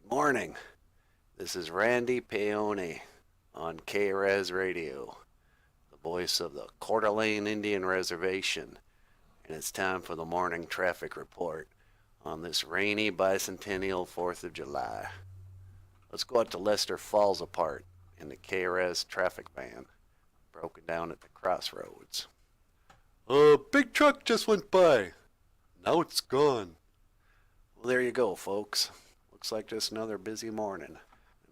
Morning. This is Randy Paone on KREZ Radio, the voice of the Coeur d'Alene Indian Reservation, and it's time for the morning traffic report on this rainy bicentennial 4th of July. Let's go out to Lester Falls Apart in the KREZ traffic van, broken down at the crossroads. A big truck just went by. Now it's gone. Well, there you go, folks. Looks like just another busy morning.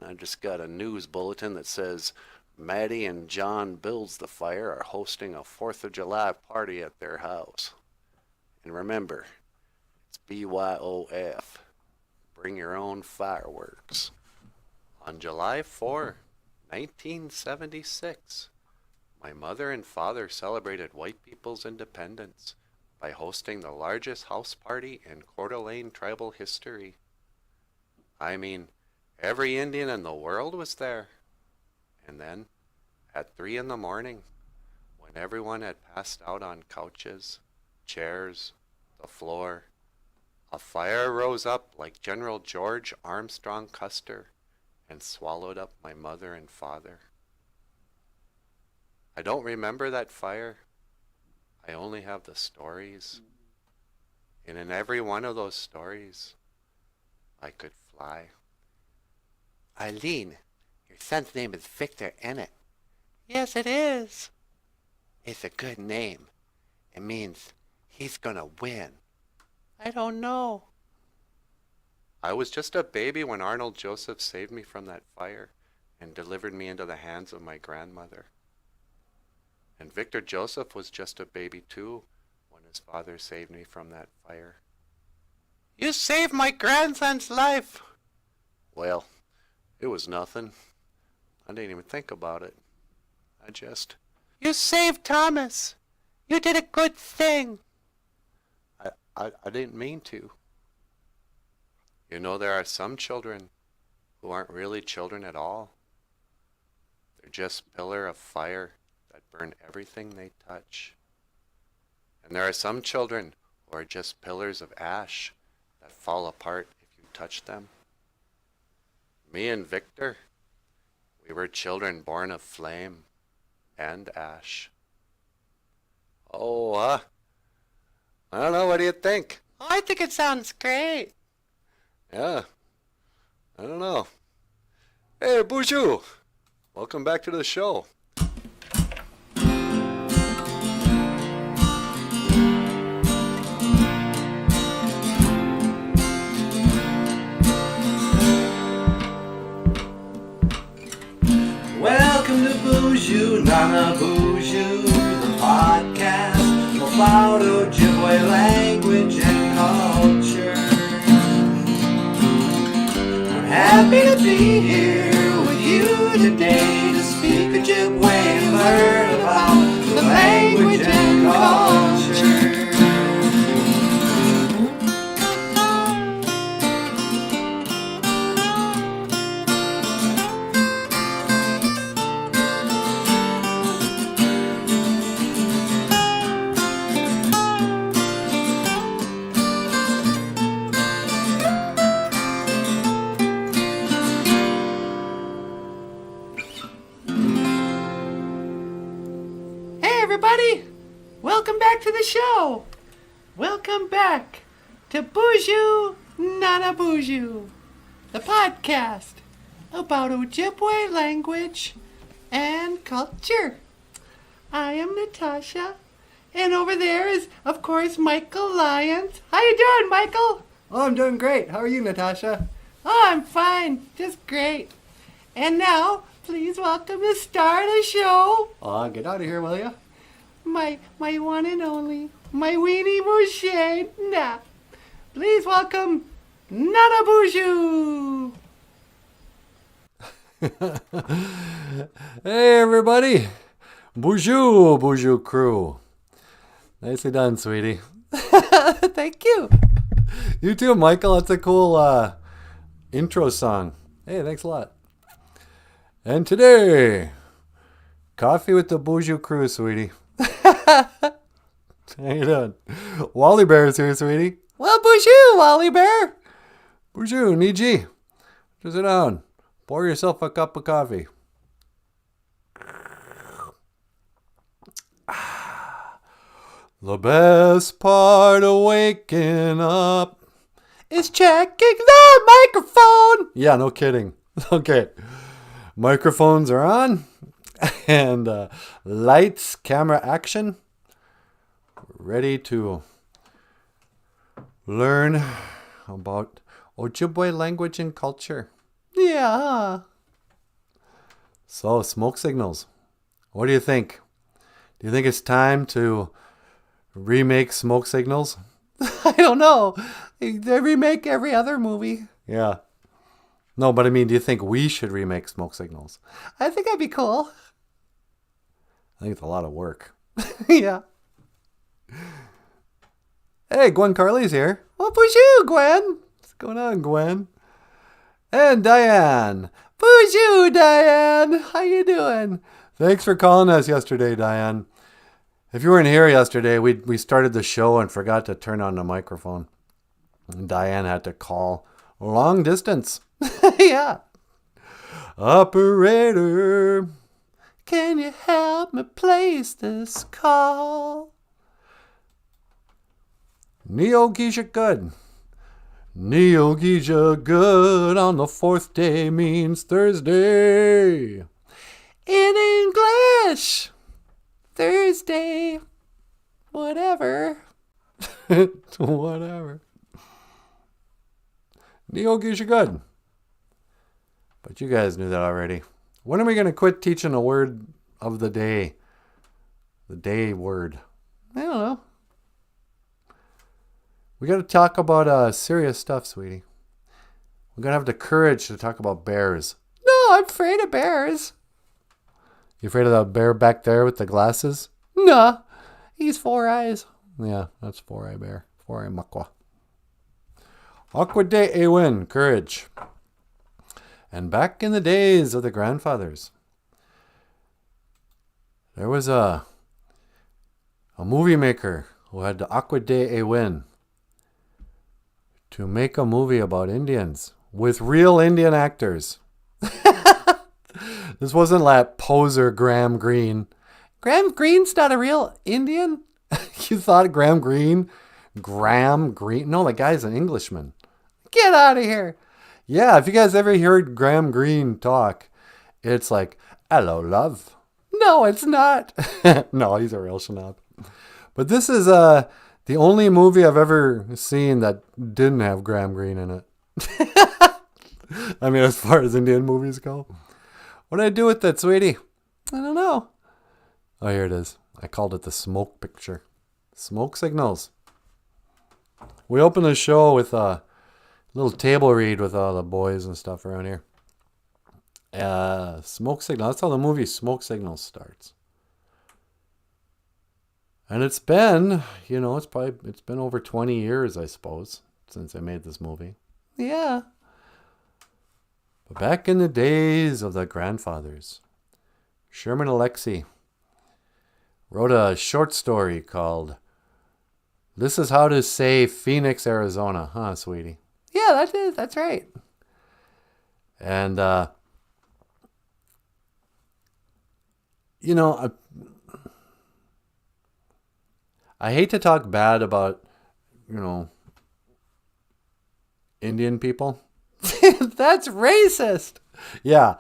And I just got a news bulletin that says Maddie and John Builds the Fire are hosting a 4th of July party at their house. And remember, it's BYOF. Bring your own fireworks. On July 4, 1976, my mother and father celebrated white people's independence by hosting the largest house party in Coeur d'Alene tribal history. I mean, every Indian in the world was there. And then, at 3 in the morning, when everyone had passed out on couches, chairs, the floor, a fire rose up like General George Armstrong Custer and swallowed up my mother and father. I don't remember that fire. I only have the stories. And in every one of those stories, I could fly. Eileen, your son's name is Victor, ain't it? Yes, it is. It's a good name. It means he's gonna win. I don't know. I was just a baby when Arnold Joseph saved me from that fire and delivered me into the hands of my grandmother. And Victor Joseph was just a baby too when his father saved me from that fire. You saved my grandson's life. Well, it was nothing. I didn't even think about it. I just... You saved Thomas. You did a good thing. I didn't mean to. You know, there are some children who aren't really children at all. They're just pillar of fire that burn everything they touch. And there are some children who are just pillars of ash that fall apart if you touch them. Me and Victor, we were children born of flame and ash. Oh, I don't know, what do you think? I think it sounds great. Yeah, I don't know. Hey, BOOZHOO, welcome back to the show. Welcome to BOOZHOO NANABOOZHOO, the podcast about Ojibwe language and culture. We're happy to be here with you today to speak Ojibwe and learn about the language and culture. Everybody, welcome back to the show. Welcome back to BOOZHOO NANABOOZHOO, the podcast about Ojibwe language and culture. I am Natasha, and over there is, of course, Michael Lyons. How you doing, Michael? Oh, I'm doing great. How are you, Natasha? Oh, I'm fine, just great. And now, please welcome the star of the show, Get out of here, will ya? my one and only, my weenie Moshe. Nah, please welcome NANABOOZHOO. Hey, everybody. BOOZHOO crew. Nicely done, sweetie. Thank you. You too, Michael. That's a cool intro song. Hey, thanks a lot. And today, coffee with the BOOZHOO crew, sweetie. How you doing? Wally Bear is here, sweetie. Well, BOOZHOO, Wally Bear. BOOZHOO, Niji. Just sit down. Pour yourself a cup of coffee. The best part of waking up is checking the microphone. Yeah, no kidding. Okay. Microphones are on. And lights, camera, action. Ready to learn about Ojibwe language and culture. Yeah. So, smoke signals. What do you think? Do you think it's time to remake smoke signals? I don't know. They remake every other movie. Yeah. No, but I mean, do you think we should remake smoke signals? I think that'd be cool. I think it's a lot of work. Yeah. Hey, Gwen Carley's here. Well, BOOZHOO, Gwen. What's going on, Gwen? And Diane. BOOZHOO, Diane. How you doing? Thanks for calling us yesterday, Diane. If you weren't here yesterday, we started the show and forgot to turn on the microphone. And Diane had to call long distance. Yeah. Operator, can you help me place this call? Neogeisha good. Neogeisha good on the fourth day means Thursday. In English, Thursday, whatever. Whatever. Neogeisha good. But you guys knew that already. When are we going to quit teaching the word of the day? The day word. I don't know. We got to talk about serious stuff, sweetie. We're going to have the courage to talk about bears. No, I'm afraid of bears. You afraid of that bear back there with the glasses? Nah, he's 4 eyes. Yeah, that's 4-eye bear. 4-eye makwa. Aqua de Ewin, courage. And back in the days of the grandfathers, there was a movie maker who had the Aqua de Ewin to make a movie about Indians with real Indian actors. This wasn't like poser Graham Greene. Graham Greene's not a real Indian? You thought Graham Greene? No, the guy's an Englishman. Get out of here. Yeah, if you guys ever heard Graham Greene talk, it's like, hello, love. No, it's not. No, he's a real schnob. But this is the only movie I've ever seen that didn't have Graham Greene in it. I mean, as far as Indian movies go. What did I do with that, sweetie? I don't know. Oh, here it is. I called it the smoke picture. Smoke signals. We opened the show with a little table read with all the boys and stuff around here. Smoke signal. That's how the movie Smoke Signals starts. And it's been, it's been over 20 years, I suppose, since I made this movie. Yeah. But back in the days of the grandfathers, Sherman Alexie wrote a short story called This Is How to Say Phoenix, Arizona. Huh, sweetie? Yeah, that's right. And, I hate to talk bad about, Indian people. That's racist. Yeah.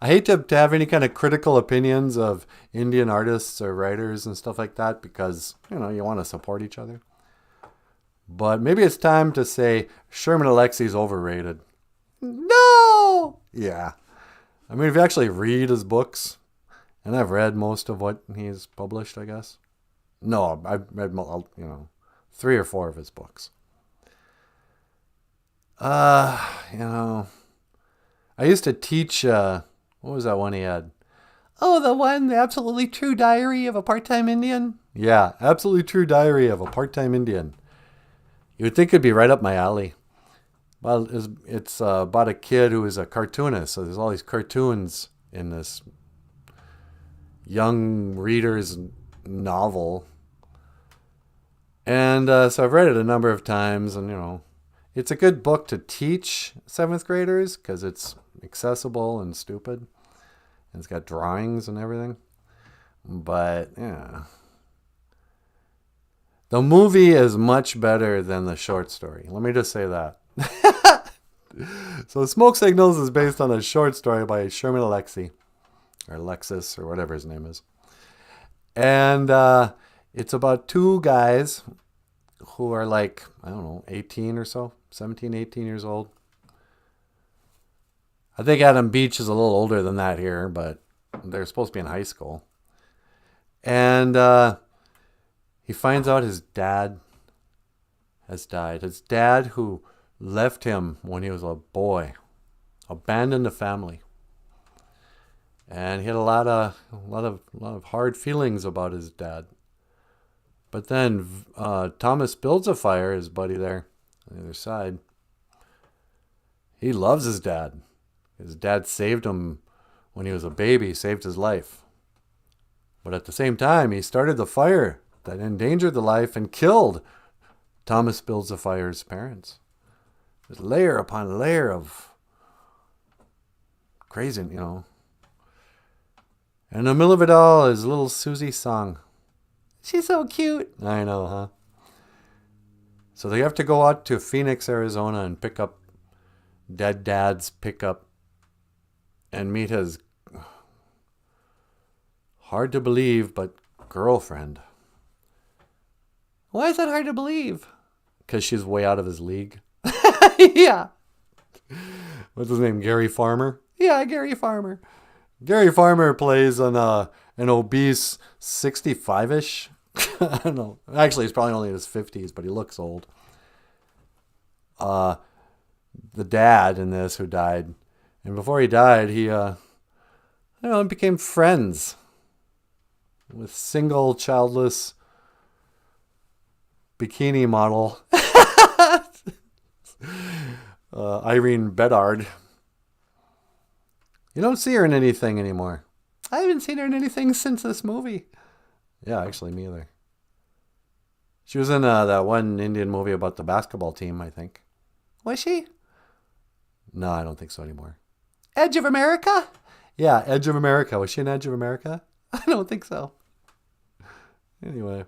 I hate to have any kind of critical opinions of Indian artists or writers and stuff like that because, you want to support each other. But maybe it's time to say Sherman Alexie's overrated. No! Yeah. I mean, if you actually read his books, and I've read most of what he's published, I guess. No, I've read, 3 or 4 of his books. I used to teach, what was that one he had? Oh, the Absolutely True Diary of a Part-Time Indian? Yeah, Absolutely True Diary of a Part-Time Indian. You would think it'd be right up my alley. Well, it's about a kid who is a cartoonist, so there's all these cartoons in this young reader's novel. And so I've read it a number of times, and, It's a good book to teach 7th graders because it's accessible and stupid. And it's got drawings and everything. But, yeah. The movie is much better than the short story. Let me just say that. So Smoke Signals is based on a short story by Sherman Alexie. Or Alexis, or whatever his name is. And it's about two guys who are like, I don't know, 18 or so. 17, 18 years old. I think Adam Beach is a little older than that here, but they're supposed to be in high school. And he finds out his dad has died. His dad who left him when he was a boy. Abandoned the family. And he had a lot of hard feelings about his dad. But then Thomas builds a fire, his buddy there on the other side. He loves his dad. His dad saved him when he was a baby, saved his life. But at the same time, he started the fire that endangered the life and killed Thomas builds a fire's parents. There's layer upon layer of crazy, you know. And in the middle of it all is little Susie's song. She's so cute. I know, huh? So they have to go out to Phoenix, Arizona and pick up Dead Dad's pickup and meet his hard to believe but girlfriend. Why is that hard to believe? Because she's way out of his league. Yeah. What's his name? Gary Farmer? Yeah, Gary Farmer. Gary Farmer plays an obese 65-ish. I don't know. Actually, he's probably only in his 50s, but he looks old. The dad in this who died. And before he died, he became friends with single, childless bikini model Irene Bedard. You don't see her in anything anymore. I haven't seen her in anything since this movie. Yeah, actually, me either. She was in that one Indian movie about the basketball team, I think. Was she? No, I don't think so anymore. Edge of America? Yeah, Edge of America. Was she in Edge of America? I don't think so. Anyway.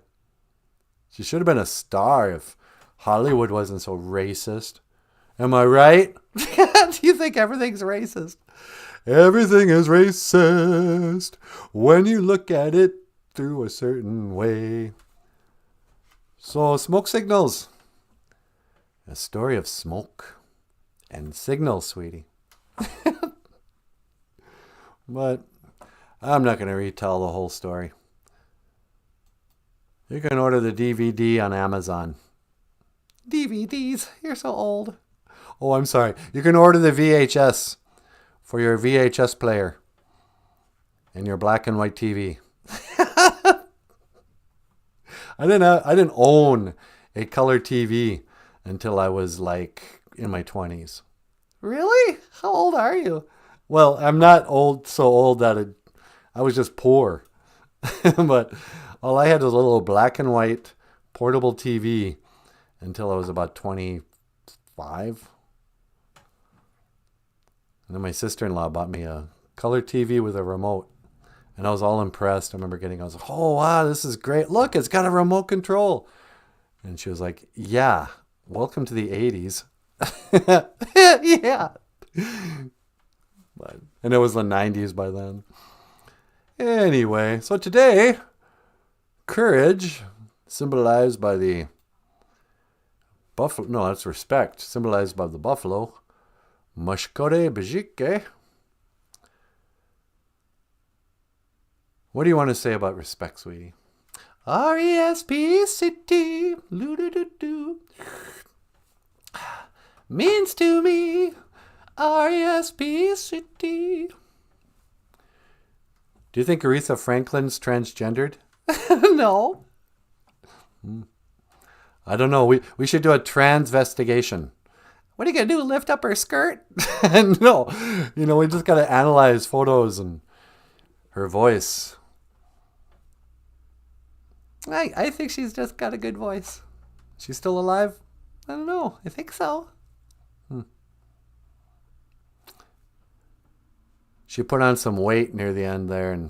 She should have been a star if Hollywood wasn't so racist. Am I right? Do you think everything's racist? Everything is racist when you look at it through a certain way. So, Smoke Signals. A story of smoke and signals, sweetie. But I'm not going to retell the whole story. You can order the DVD on Amazon. DVDs? You're so old. Oh, I'm sorry. You can order the VHS for your VHS player and your black and white TV. I didn't own a color TV until I was like in my 20s. Really? How old are you? Well, I'm not so old that I was just poor. But all I had was a little black and white portable TV until I was about 25. And then my sister-in-law bought me a color TV with a remote. And I was all impressed. I was like, oh, wow, this is great. Look, it's got a remote control. And she was like, yeah, welcome to the 80s. Yeah. And it was the 90s by then. Anyway, so today, courage, symbolized by the buffalo. No, that's respect, symbolized by the buffalo. Mashkore Bajike. What do you want to say about respect, sweetie? R-E-S-P-C-T means to me R-E-S-P-C-T. Do you think Aretha Franklin's transgendered? No. I don't know. We should do a transvestigation. What are you going to do, lift up her skirt? No. We just got to analyze photos and her voice. I think she's just got a good voice. She's still alive? I don't know. I think so. She put on some weight near the end there and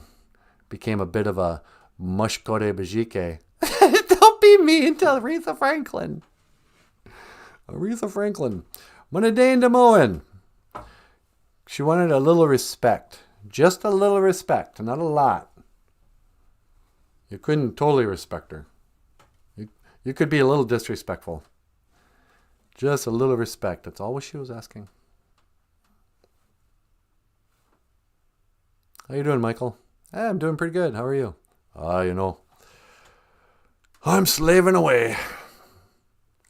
became a bit of a mushkore bajike. Don't be mean to Aretha Franklin. Aretha Franklin. Munadain Damoan. She wanted a little respect. Just a little respect, not a lot. You couldn't totally respect her. You could be a little disrespectful. Just a little respect. That's all what she was asking. How you doing, Michael? Hey, I'm doing pretty good. How are you? I'm slaving away.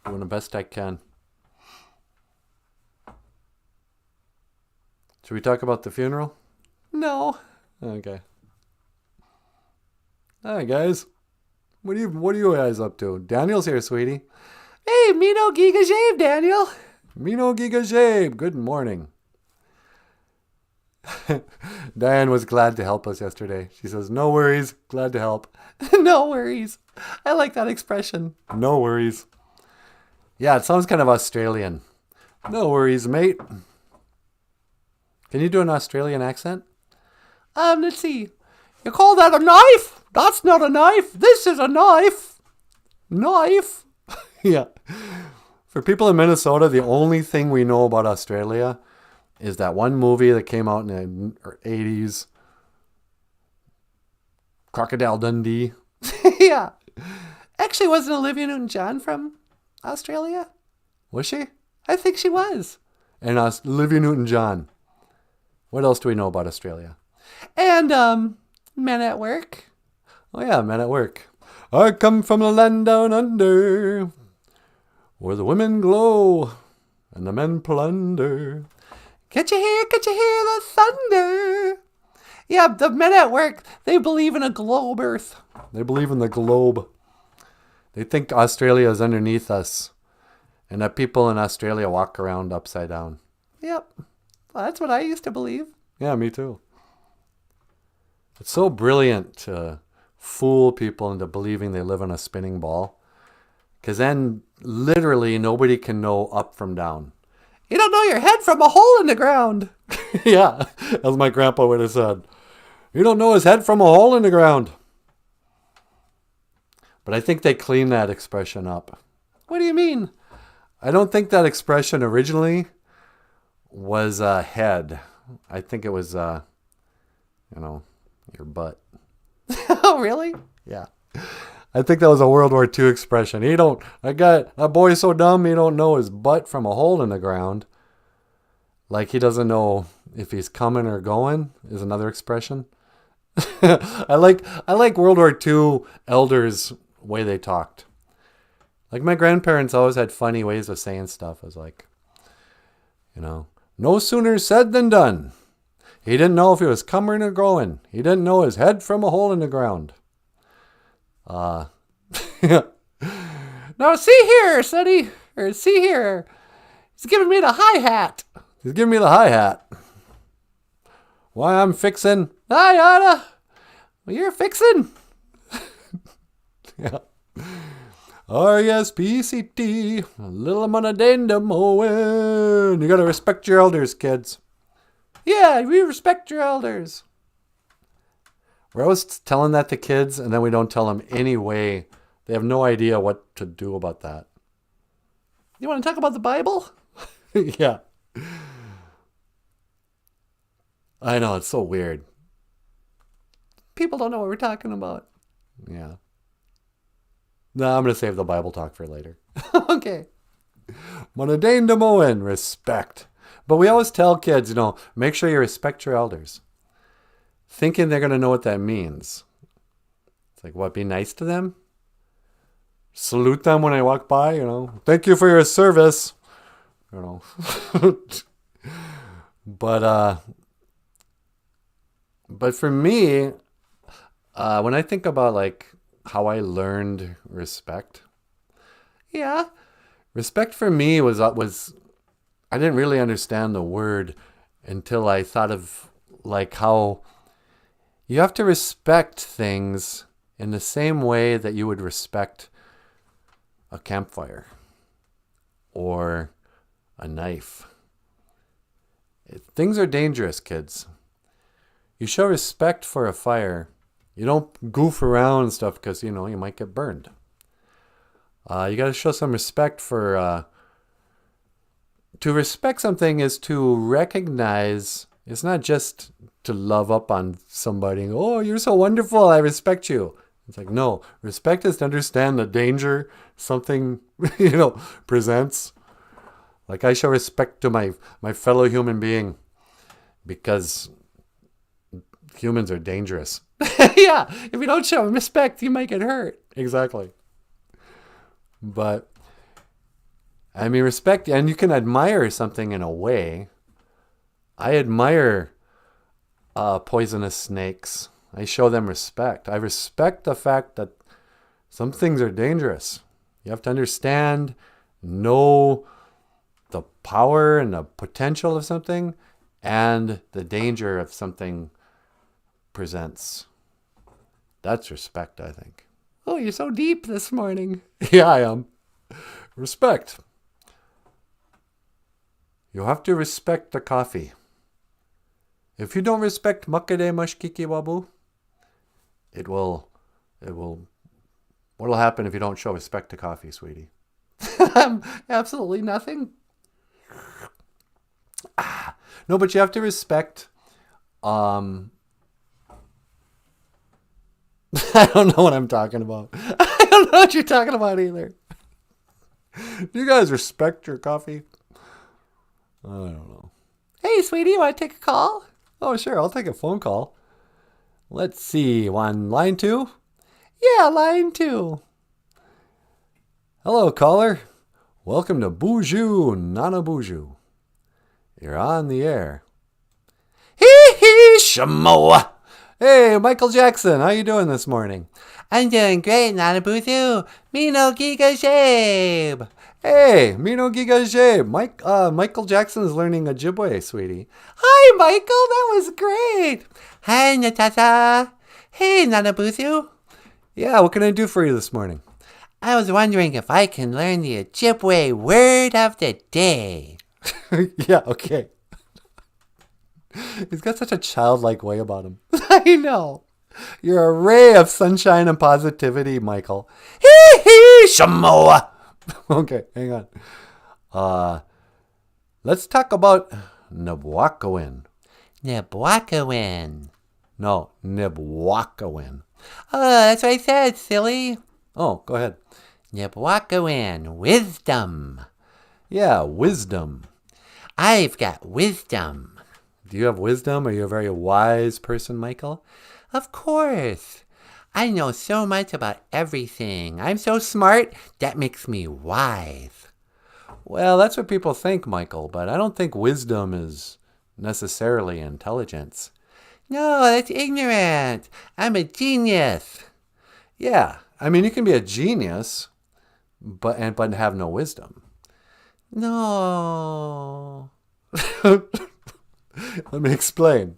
Doing the best I can. Should we talk about the funeral? No. Okay. Hi, guys. What are you guys up to? Daniel's here, sweetie. Hey, Mino Giga Shave, Daniel. Mino Giga Shave. Good morning. Diane was glad to help us yesterday. She says, no worries. Glad to help. No worries. I like that expression. No worries. Yeah, it sounds kind of Australian. No worries, mate. Can you do an Australian accent? Let's see. You call that a knife? That's not a knife. This is a knife. Knife. Yeah. For people in Minnesota, the only thing we know about Australia is that one movie that came out in the 80s. Crocodile Dundee. Yeah. Actually, wasn't Olivia Newton-John from Australia? Was she? I think she was. And Olivia Newton-John. What else do we know about Australia? And Men at Work. Oh yeah, Men at Work. I come from the land down under, where the women glow and the men plunder. Can't you hear the thunder? Yeah, the Men at Work, they believe in a globe Earth. They believe in the globe. They think Australia is underneath us and that people in Australia walk around upside down. Yep. Well, that's what I used to believe. Yeah, me too. It's so brilliant to fool people into believing they live on a spinning ball. Because then literally nobody can know up from down. You don't know your head from a hole in the ground. Yeah, as my grandpa would have said. You don't know his head from a hole in the ground. But I think they cleaned that expression up. What do you mean? I don't think that expression originally was head. I think it was, your butt. Oh, really? Yeah. I think that was a World War II expression. That boy's so dumb he don't know his butt from a hole in the ground. Like he doesn't know if he's coming or going is another expression. I like World War II elders' way they talked. Like my grandparents always had funny ways of saying stuff. It was like, no sooner said than done. He didn't know if he was coming or going. He didn't know his head from a hole in the ground. Now see here, Sonny. Or see here. He's giving me the hi-hat. He's giving me the hi-hat. Why I'm fixing. Hi, Anna. Well, you're fixing. Yeah. R-E-S-P-C-T. A little amount of Dandamoan. You gotta respect your elders, kids. Yeah, we respect your elders. We're always telling that to kids, and then we don't tell them any way. They have no idea what to do about that. You want to talk about the Bible? Yeah. I know, it's so weird. People don't know what we're talking about. Yeah. No, I'm going to save the Bible talk for later. Okay. Munadain Damoan, respect. But we always tell kids, make sure you respect your elders. Thinking they're going to know what that means. It's like, what, be nice to them? Salute them when I walk by, Thank you for your service. But for me, when I think about how I learned respect, respect for me was I didn't really understand the word until I thought of how you have to respect things in the same way that you would respect a campfire or a knife. Things are dangerous, kids. You show respect for a fire. You don't goof around and stuff because, you might get burned. You got to show some respect for... to respect something is to recognize... It's not just to love up on somebody. Oh, you're so wonderful. I respect you. It's like, no. Respect is to understand the danger something, presents. Like I show respect to my fellow human being because humans are dangerous. Yeah. If you don't show respect, you might get hurt. Exactly. But, respect, and you can admire something in a way. I admire poisonous snakes. I show them respect. I respect the fact that some things are dangerous. You have to understand, know the power and the potential of something and the danger of something presents. That's respect, I think. Oh, you're so deep this morning. Yeah, I am. Respect. You have to respect the coffee. If you don't respect Makade Mashkiki Wabu, what'll happen if you don't show respect to coffee, sweetie? Absolutely nothing. No, but you have to respect, I don't know what I'm talking about. I don't know what you're talking about either. Do you guys respect your coffee? I don't know. Hey, sweetie, you want to take a call? Oh, sure. I'll take a phone call. Let's see. Line 2? Yeah, line 2. Hello, caller. Welcome to BOOZHOO NANABOOZHOO. You're on the air. Hee hee shamoa. Hey, Michael Jackson. How you doing this morning? I'm doing great, NANABOOZHOO. Me no giga shabe. Hey, me no giga shabe. Michael Jackson is learning Ojibwe, sweetie. Hi, Michael. That was great. Hi, Natasha. Hey, NANABOOZHOO. Yeah, what can I do for you this morning? I was wondering if I can learn the Ojibwe word of the day. Yeah, okay. He's got such a childlike way about him. I know. You're a ray of sunshine and positivity, Michael. Hee hee shamoa. Okay, hang on. Let's talk about Nabwakawin. Nabwakawin. No, Nabwakawin. Oh, that's what I said, silly. Oh, go ahead. Nabwakawin. Wisdom. Yeah, wisdom. I've got wisdom. Do you have wisdom? Are you a very wise person, Michael? Of course. I know so much about everything. I'm so smart, that makes me wise. Well, that's what people think, Michael, but I don't think wisdom is necessarily intelligence. No, that's ignorant. I'm a genius. Yeah, you can be a genius, but have no wisdom. No. Let me explain.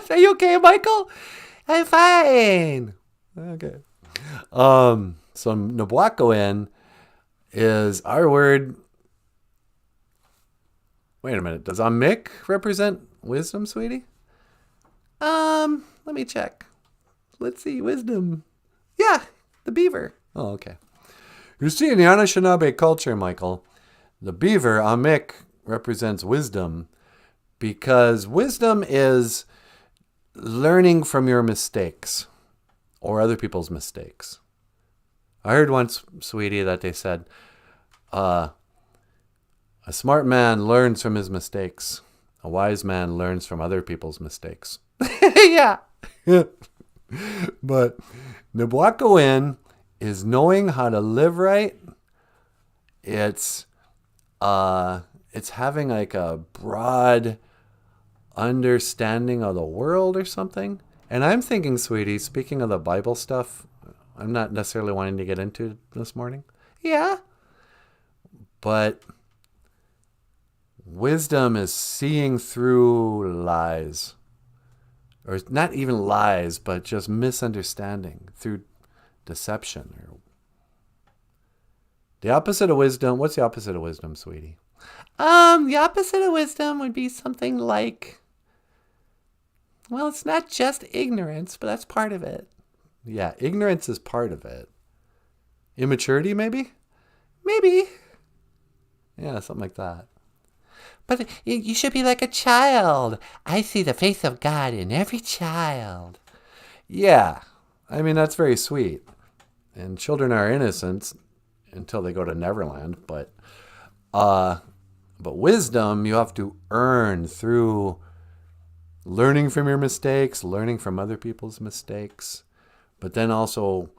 Are you okay, Michael? I'm fine. Okay. So Nabwakawin is our word. Wait a minute. Does Amik represent wisdom, sweetie? Let me check. Let's see. Wisdom. Yeah, the beaver. Oh, okay. You see, in the Anishinaabe culture, Michael, the beaver, Amik, represents wisdom because wisdom is learning from your mistakes or other people's mistakes. I heard once, sweetie, that they said, a smart man learns from his mistakes. A wise man learns from other people's mistakes. Yeah. But Nabwakawin is knowing how to live right. It's having like a broad understanding of the world or something. And I'm thinking, sweetie, speaking of the Bible stuff, I'm not necessarily wanting to get into this morning. Yeah. But wisdom is seeing through lies. Or not even lies, but just misunderstanding through deception. The opposite of wisdom. What's the opposite of wisdom, sweetie? The opposite of wisdom would be something like Well, it's not just ignorance, but that's part of it. Yeah, ignorance is part of it. Immaturity, maybe? Maybe. Yeah, something like that. But you should be like a child. I see the face of God in every child. Yeah, I mean, that's very sweet. And children are innocent until they go to Neverland. But wisdom you have to earn through learning from your mistakes, learning from other people's mistakes. But then also,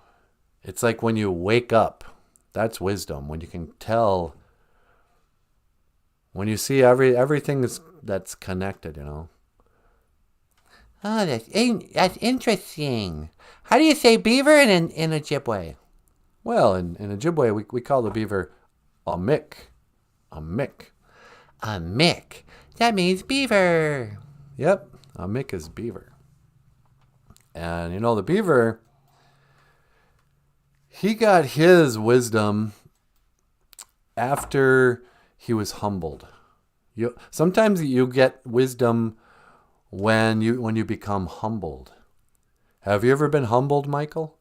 it's like when you wake up, that's wisdom. When you can tell, when you see everything that's connected, you know. Oh, that's interesting. How do you say beaver in Ojibwe? Well, in Ojibwe, we call the beaver a mick. A mick. A mick. That means beaver. Yep, a mick is beaver. And, you know, the beaver, he got his wisdom after he was humbled. Sometimes you get wisdom when you become humbled. Have you ever been humbled, Michael?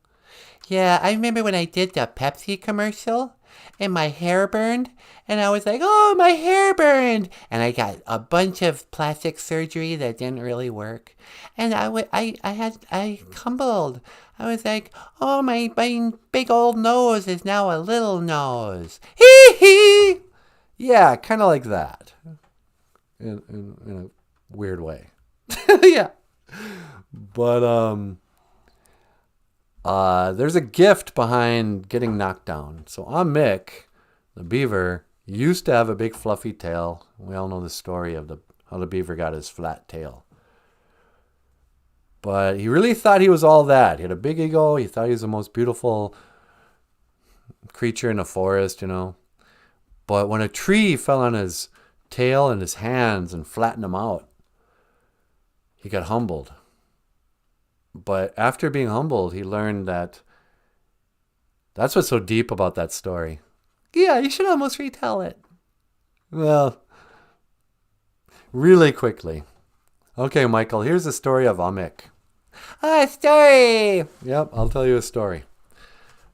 Yeah, I remember when I did the Pepsi commercial and my hair burned, and I was like, oh, my hair burned. And I got a bunch of plastic surgery that didn't really work. And I humbled. I was like, oh, my big old nose is now a little nose. Hee hee. Yeah, kind of like that. In a weird way. Yeah. But there's a gift behind getting knocked down. So Mick, the beaver, used to have a big fluffy tail. We all know the story of how the beaver got his flat tail. But he really thought he was all that. He had a big ego. He thought he was the most beautiful creature in the forest, you know. But when a tree fell on his tail and his hands and flattened him out, he got humbled. But after being humbled, he learned that's what's so deep about that story. Yeah, you should almost retell it. Well, really quickly. Okay, Michael, here's the story of Mick. A story! Yep, I'll tell you a story.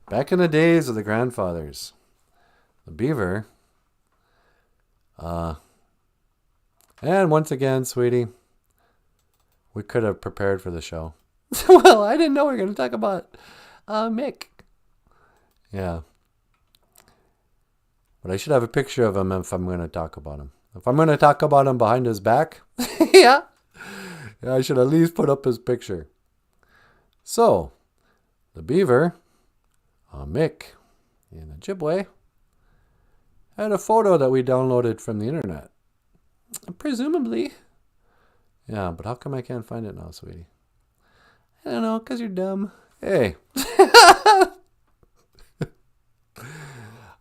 Back in the days of the grandfathers, the beaver, and once again, sweetie, we could have prepared for the show. Well, I didn't know we were going to talk about Mick. Yeah. But I should have a picture of him if I'm going to talk about him. If I'm going to talk about him behind his back, Yeah. I should at least put up his picture. So, the beaver, Mick, in Ojibwe, had a photo that we downloaded from the internet. Presumably. Yeah, but how come I can't find it now, sweetie? I don't know, because you're dumb. Hey.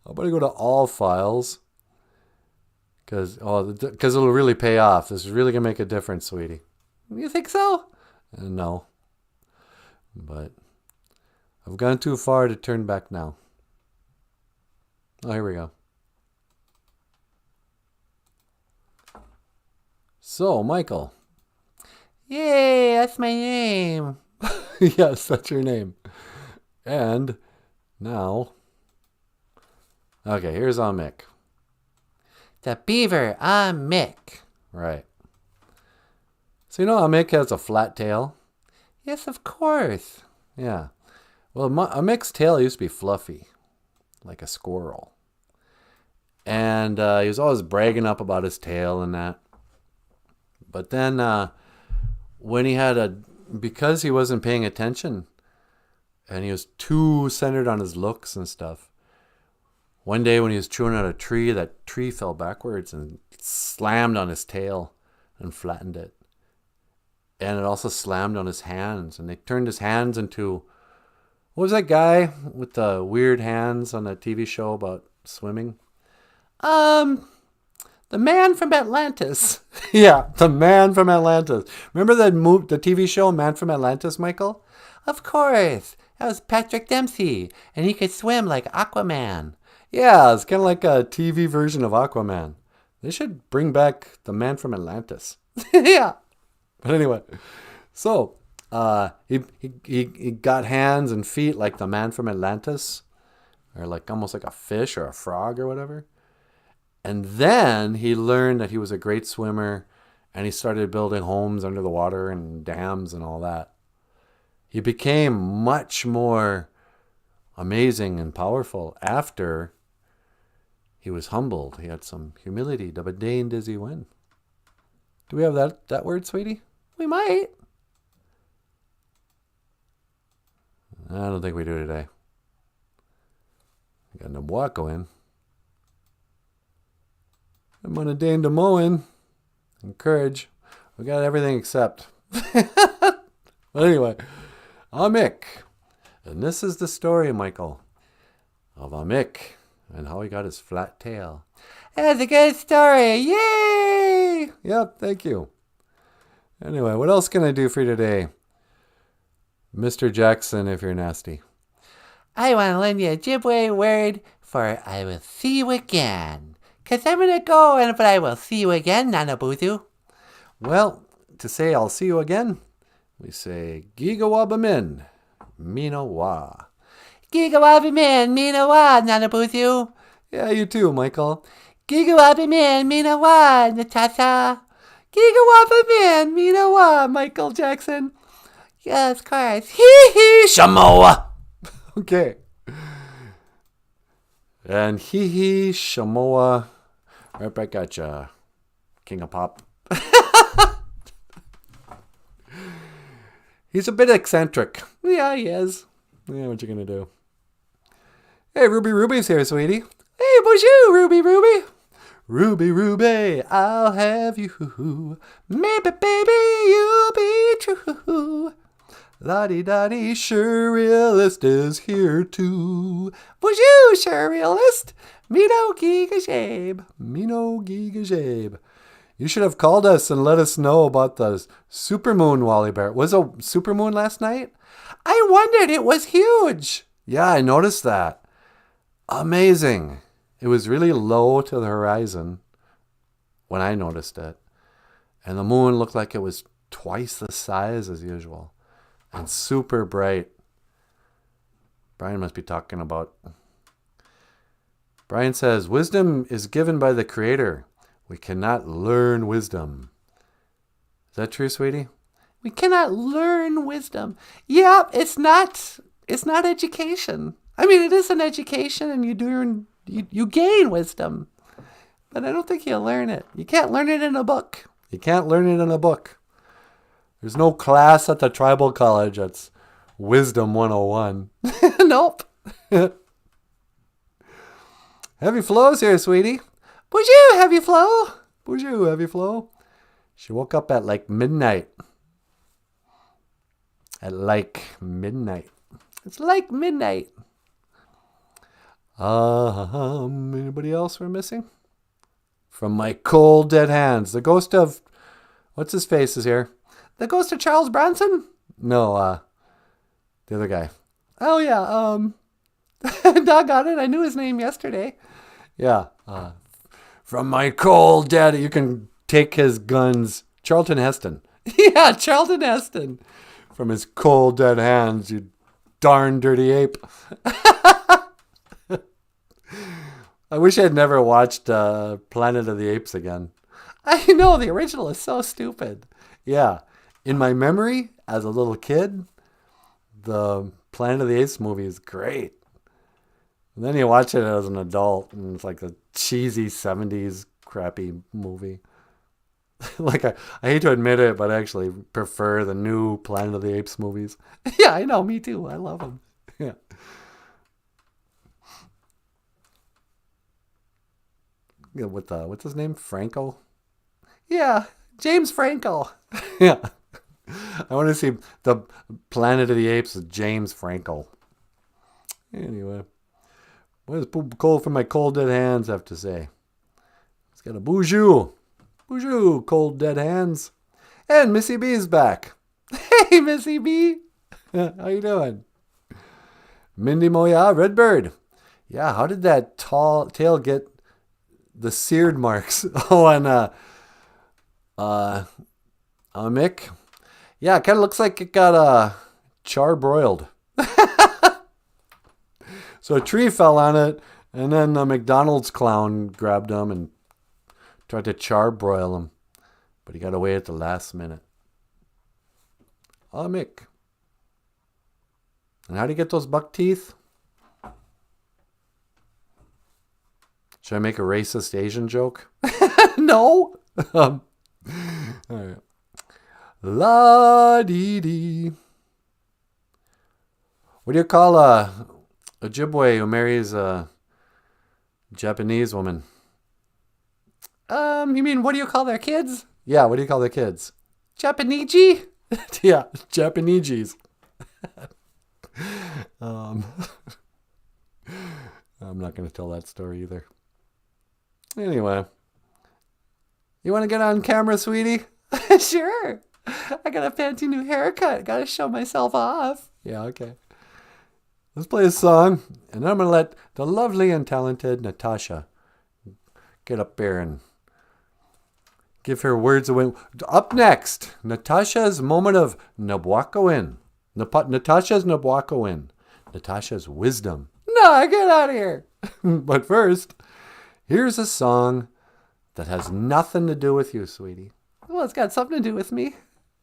I'm going to go to all files. Because it'll really pay off. This is really going to make a difference, sweetie. You think so? No. But I've gone too far to turn back now. Oh, here we go. So, Michael. Yay, that's my name. Yes, that's your name. And now, okay, here's Mick. The beaver, Mick. Right. So you know Mick has a flat tail? Yes, of course. Yeah. Well, Mick's tail used to be fluffy, like a squirrel. And he was always bragging up about his tail and that. But then when he because he wasn't paying attention and he was too centered on his looks and stuff, one day when he was chewing at a tree, that tree fell backwards and slammed on his tail and flattened it. And it also slammed on his hands. And they turned his hands into... What was that guy with the weird hands on that TV show about swimming? The man from Atlantis. Yeah, the man from Atlantis. Remember the TV show Man from Atlantis, Michael? Of course. That was Patrick Dempsey. And he could swim like Aquaman. Yeah, it's kind of like a TV version of Aquaman. They should bring back the man from Atlantis. Yeah. But anyway, So, he got hands and feet like the man from Atlantis, or like almost like a fish or a frog or whatever. And then he learned that he was a great swimmer, and he started building homes under the water and dams and all that. He became much more amazing and powerful after he was humbled. He had some humility. The bedain does he win. Do we have that word, sweetie? We might. I don't think we do today. We got Nabuaco in. I'm gonna deign to Moen. Encourage. We got everything except. But anyway, Amik. And this is the story, Michael, of Amik and how he got his flat tail. That's a good story. Yay! Yep, thank you. Anyway, what else can I do for you today? Mr. Jackson, if you're nasty. I want to lend you a Ojibwe word for I will see you again. Because I'm going to go, but I will see you again, Nanaboozhoo. Well, to say I'll see you again, we say Gigawabamin, Mina Wa. Gigawabamin, Mina Wa, Nanaboozhoo. Yeah, you too, Michael. Gigawabamin, Mina Wa, Natasha. Gigawabamin, Mina Wa, Michael Jackson. Yes, of course. Hee hee, Shamoa. Okay. And hee hee, Shamoa. Right back at ya, King of Pop. He's a bit eccentric. Yeah, he is. Yeah, what you gonna do? Hey, Ruby Ruby's here, sweetie. Hey, bonjour, Ruby Ruby. Ruby Ruby, I'll have you. Maybe, baby, you'll be true. La-di-da-di, Surrealist is here too. Bonjour, Surrealist. Mino Giga Jabe. Mino Giga Jabe. You should have called us and let us know about the supermoon, Wally Bear. Was a supermoon last night? I wondered. It was huge. Yeah, I noticed that. Amazing. It was really low to the horizon when I noticed it. And the moon looked like it was twice the size as usual. And super bright. Brian must be talking about... Brian says, wisdom is given by the Creator. We cannot learn wisdom. Is that true, sweetie? We cannot learn wisdom. Yeah, it's not education. I mean, it is an education, and you gain wisdom. But I don't think you'll learn it. You can't learn it in a book. You can't learn it in a book. There's no class at the tribal college that's Wisdom 101. Nope. Heavy Flow's here, sweetie. Bonjour, Heavy Flow. Bonjour, Heavy Flow. She woke up at like midnight. It's like midnight. Anybody else we're missing? From my cold dead hands. The ghost of... What's his face is here? The ghost of Charles Bronson? No, the other guy. Oh, yeah, doggone it, I knew his name yesterday. Yeah, from my cold dead, you can take his guns. Charlton Heston. Yeah, Charlton Heston. From his cold dead hands, you darn dirty ape. I wish I had never watched Planet of the Apes again. I know, the original is so stupid. Yeah. In my memory, as a little kid, the Planet of the Apes movie is great. And then you watch it as an adult, and it's like a cheesy 70s crappy movie. Like, I hate to admit it, but I actually prefer the new Planet of the Apes movies. Yeah, I know, me too. I love them. Yeah. Yeah, with what's his name? Franco? Yeah, James Franco. Yeah. I want to see the Planet of the Apes with James Franco. Anyway. What does Cold from my cold dead hands have to say? He's got a boozhoo. Boozhoo, cold dead hands. And Missy B's back. Hey, Missy B. How you doing? Mindy Moya, Redbird. Yeah, how did that tall tail get the seared marks? Oh, and Mick. Yeah, it kind of looks like it got charbroiled. So a tree fell on it, and then the McDonald's clown grabbed him and tried to charbroil him. But he got away at the last minute. Oh, Mick. And how do you get those buck teeth? Should I make a racist Asian joke? No. All right. La-dee-dee. What do you call a Ojibwe who marries a Japanese woman? You mean, what do you call their kids? Yeah, what do you call their kids? Japanese? Yeah, Japaneses. I'm not going to tell that story either. Anyway. You want to get on camera, sweetie? Sure. I got a fancy new haircut. Got to show myself off. Yeah, okay. Let's play a song, and then I'm going to let the lovely and talented Natasha get up there and give her words away. Up next, Natasha's moment of Nabwakowin. Natasha's Nabwakowin. Natasha's wisdom. No, get out of here. But first, here's a song that has nothing to do with you, sweetie. Well, it's got something to do with me.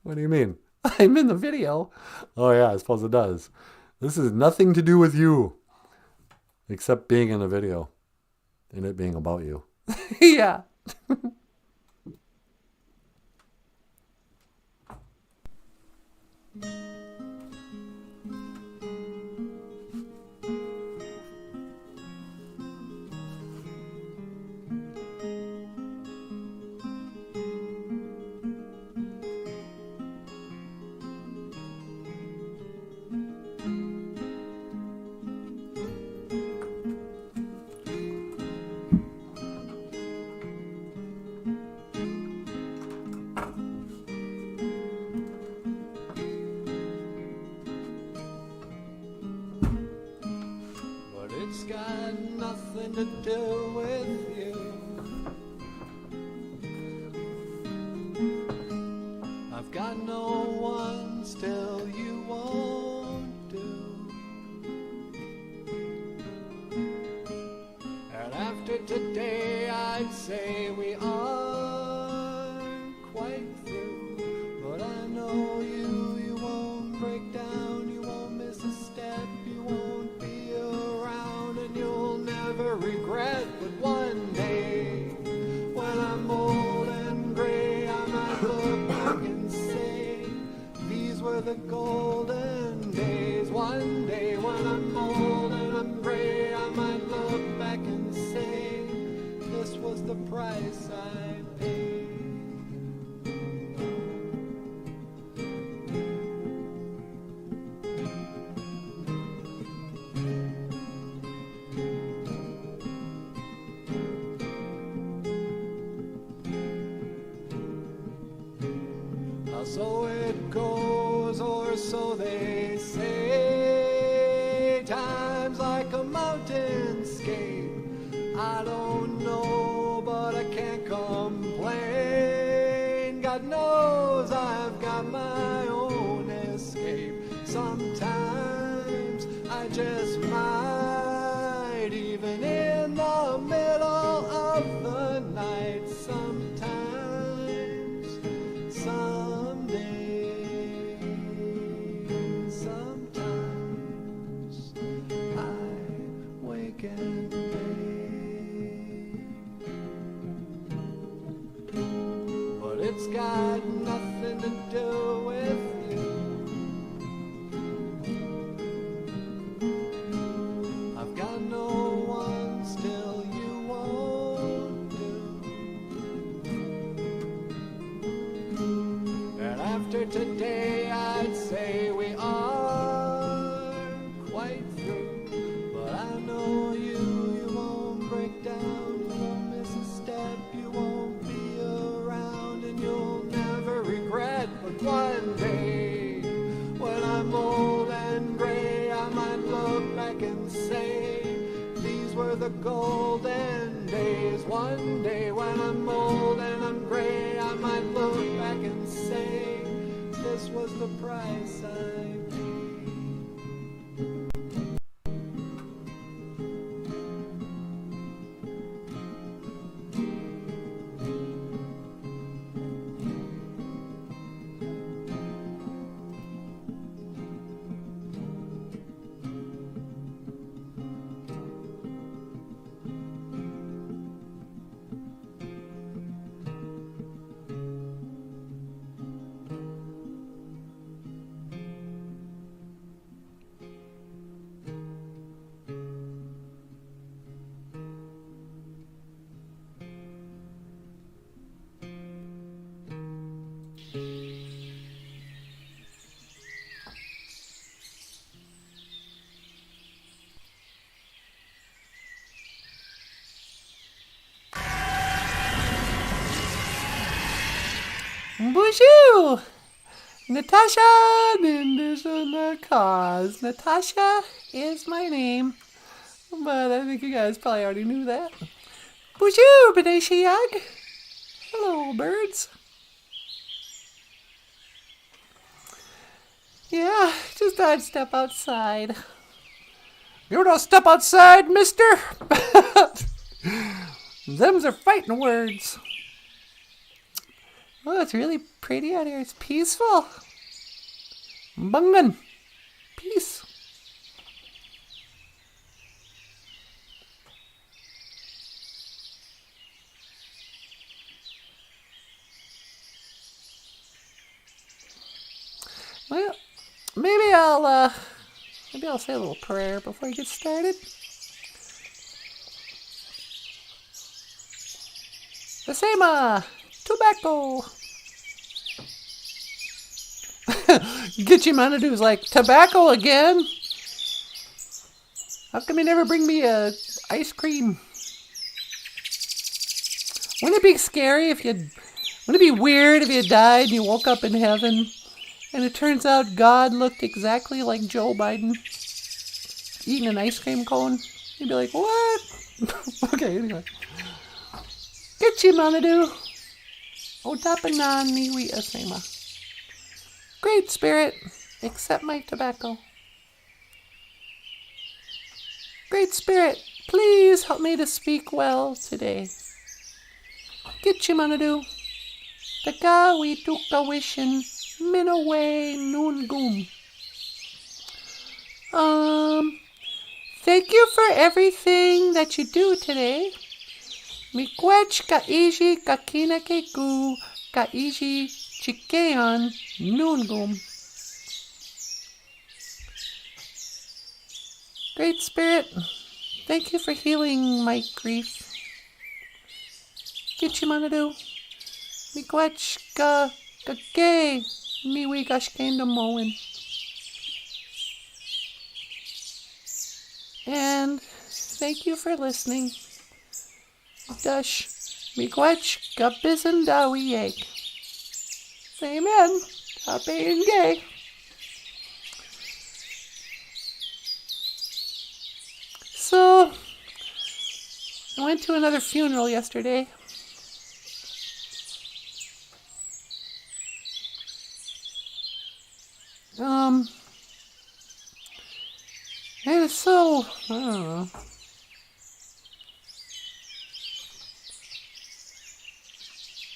What do you mean? I'm in the video. Oh, yeah, I suppose it does. This has nothing to do with you. Except being in the video. And it being about you. Yeah. It's got nothing to do with you. I've got no one, still you won't do. And after today I'd say we aren't quite through. But I know you won't break down, you won't miss a step, you won't be around, and you'll never regret. But one day, when I'm old and gray, I might look back and say, these were the golden days. One day, when I'm old and I'm gray, I might look back and say, this was the price I paid. So it goes, or so they say. Time's like a mountainscape. I don't know, but I can't complain. God knows I've got my own escape. Sometimes I just might, even in the middle of the night. Sometimes, sometimes I wake and pray. But it's got nothing to do with you. I've got no one, still you won't do. And after today I'd say we are quite through. But I know you won't break down, you won't miss a step, you won't be around, and you'll never regret. But one day, when I'm old and gray, I might look back and say, these were the golden days. One day, when I'm old and I'm gray, I might look back and say, this was the price I paid. BOOZHOO! Natasha, and this is the cause. Natasha is my name, but I think you guys probably already knew that. BOOZHOO, Badeshiyag. Hello, birds. Yeah, just thought I'd step outside. You don't step outside, mister! Them's are fighting words. Oh, it's really pretty out here. It's peaceful. Bungan. Peace. Well, maybe I'll say a little prayer before I get started. The same, tobacco. Gitchimanadoo's like, tobacco again? How come you never bring me a ice cream? Wouldn't it be scary if wouldn't it be weird if you died and you woke up in heaven and it turns out God looked exactly like Joe Biden eating an ice cream cone? You'd be like, what? Okay, anyway. Gitchimanadoo. Otapanani we asema. Great Spirit, accept my tobacco. Great Spirit, please help me to speak well today. Gitchimanadoo. Taka we tuka wishin minaway noon goom. Thank you for everything that you do today. Mikwech kaiji kakina keku kaiji chikeon noongum. Great Spirit, thank you for healing my grief. Gitchimanadoo. Mikwech kake miwi gashkenda moen. And thank you for listening. Dush, mikwech kabisan dawi egg. Say amen. Stop being gay. So, I went to another funeral yesterday. And it's so, I don't know.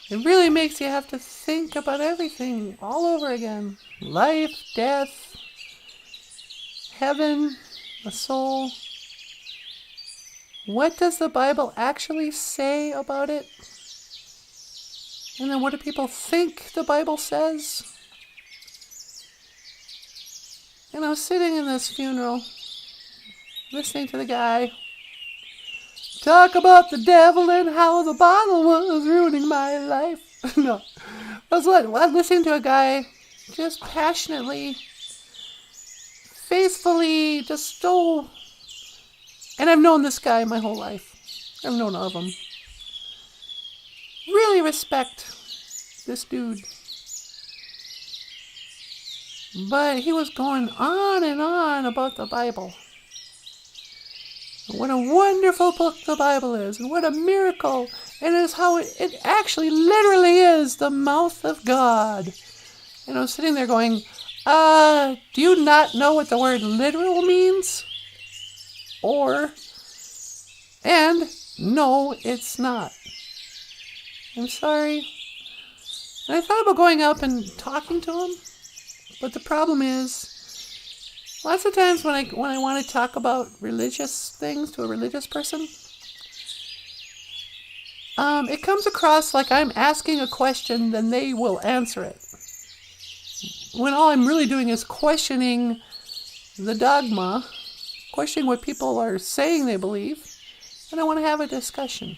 It really makes you have to think about everything all over again. Life, death, heaven, a soul. What does the Bible actually say about it? And then what do people think the Bible says? And I was sitting in this funeral, listening to the guy talk about the devil and how the bottle was ruining my life. No, I was listening to a guy just passionately, faithfully, just so. And I've known this guy my whole life. I've known of him. Really respect this dude. But he was going on and on about the Bible. What a wonderful book the Bible is, and what a miracle. And it is how it actually literally is the mouth of God. And I was sitting there going, do you not know what the word literal means? And no, it's not. I'm sorry. And I thought about going up and talking to him, but the problem is, lots of times when I want to talk about religious things to a religious person, it comes across like I'm asking a question, then they will answer it. When all I'm really doing is questioning the dogma, questioning what people are saying they believe, and I want to have a discussion.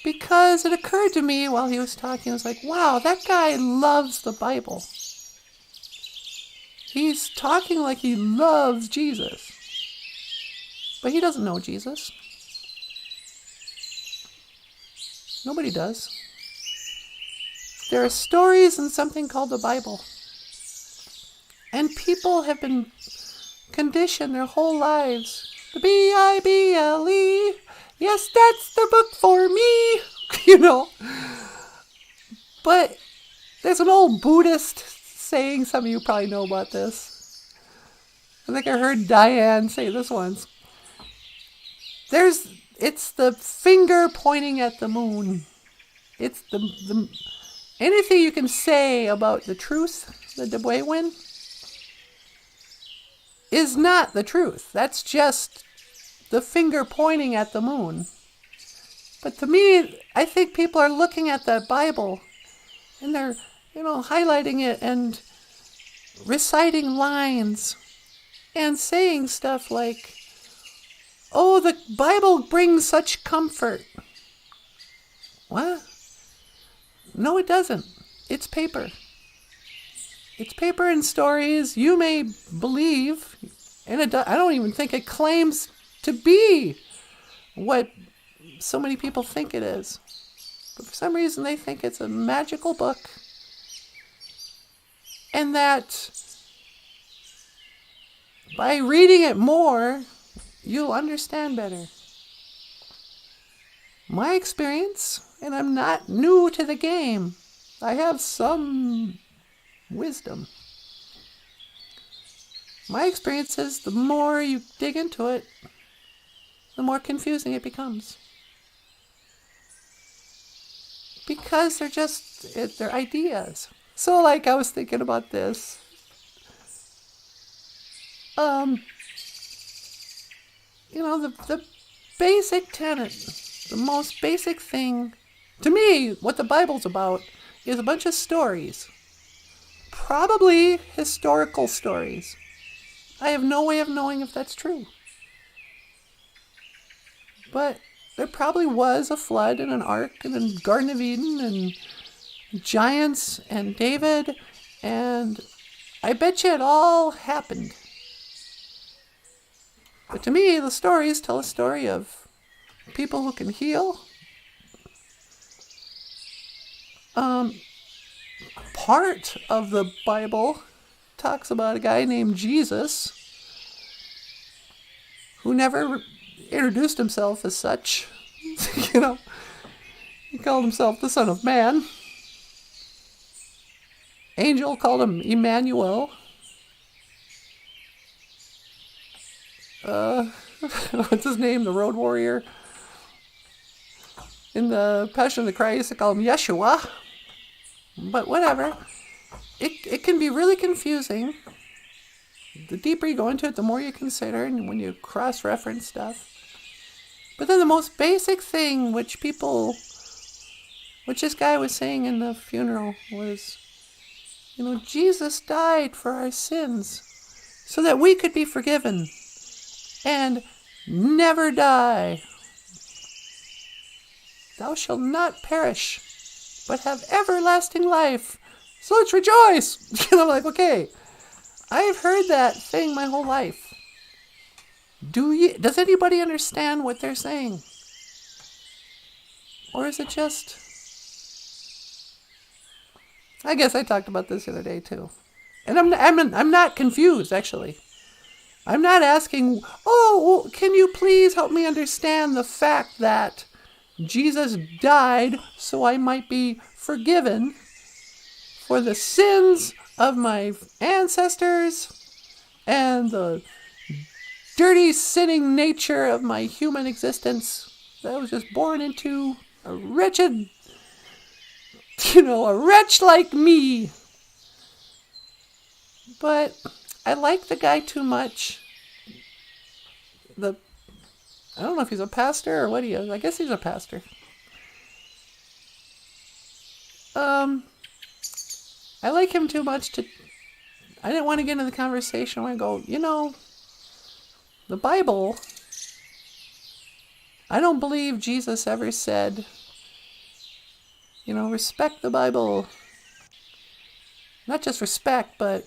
Because it occurred to me while he was talking, I was like, wow, that guy loves the Bible. He's talking like he loves Jesus. But he doesn't know Jesus. Nobody does. There are stories in something called the Bible. And people have been conditioned their whole lives. The Bible. Yes, that's the book for me. But there's an old Buddhist saying, some of you probably know about this. I think I heard Diane say this once. It's the finger pointing at the moon. It's the anything you can say about the truth, the Debwewin, is not the truth. That's just the finger pointing at the moon. But to me, I think people are looking at the Bible and they're, highlighting it and reciting lines and saying stuff like, oh, the Bible brings such comfort. What? No, it doesn't. It's paper. It's paper and stories. You may believe, and I don't even think it claims to be what so many people think it is. But for some reason, they think it's a magical book. And that by reading it more, you'll understand better. My experience, and I'm not new to the game, I have some wisdom. My experience is the more you dig into it, the more confusing it becomes. Because they're ideas. So like I was thinking about this. The basic tenet, the most basic thing, to me, what the Bible's about is a bunch of stories. Probably historical stories. I have no way of knowing if that's true. But there probably was a flood and an ark and a Garden of Eden and giants and David, and I bet you it all happened. But to me, the stories tell a story of people who can heal. Part of the Bible talks about a guy named Jesus who never introduced himself as such. He called himself the Son of Man. Angel called him Emmanuel. What's his name? The Road Warrior. In the Passion of the Christ, they call him Yeshua. But whatever. It can be really confusing. The deeper you go into it, the more you consider, and when you cross-reference stuff. But then the most basic thing, which this guy was saying in the funeral was, Jesus died for our sins so that we could be forgiven and never die. Thou shalt not perish, but have everlasting life. So let's rejoice. I'm like, okay, I've heard that thing my whole life. Does anybody understand what they're saying? Or is it just... I guess I talked about this the other day too. And I'm not confused, actually. I'm not asking, can you please help me understand the fact that Jesus died so I might be forgiven for the sins of my ancestors and the dirty, sinning nature of my human existence that I was just born into, a wretched, a wretch like me. But I like the guy too much. I don't know if he's a pastor or what he is. I guess he's a pastor. I like him too much I didn't want to get into the conversation where I go, the Bible, I don't believe Jesus ever said, respect the Bible. Not just respect, but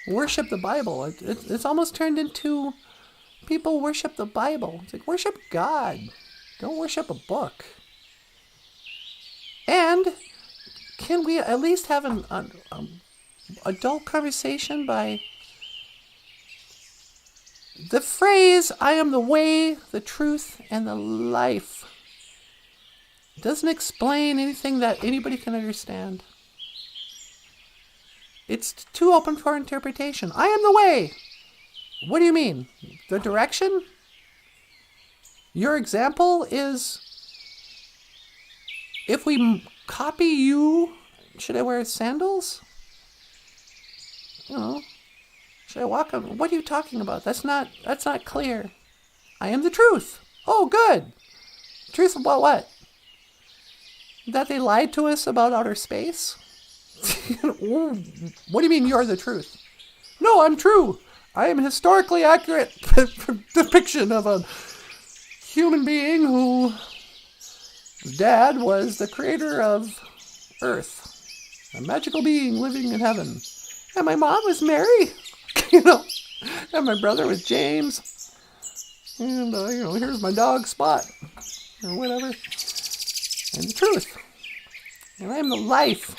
worship the Bible. It's almost turned into people worship the Bible. It's like, worship God. Don't worship a book. And can we at least have an adult conversation by the phrase, I am the way, the truth, and the life. It doesn't explain anything that anybody can understand. It's too open for interpretation. I am the way. What do you mean? The direction? Your example is, if we copy you, should I wear sandals? Should I walk on? What are you talking about? That's not clear. I am the truth. Oh, good. Truth about what? That they lied to us about outer space? What do you mean you're the truth? No, I'm true. I am a historically accurate depiction of a human being whose dad was the creator of Earth. A magical being living in heaven. And my mom was Mary, and my brother was James. And, here's my dog Spot, or whatever. And the truth. And I am the life.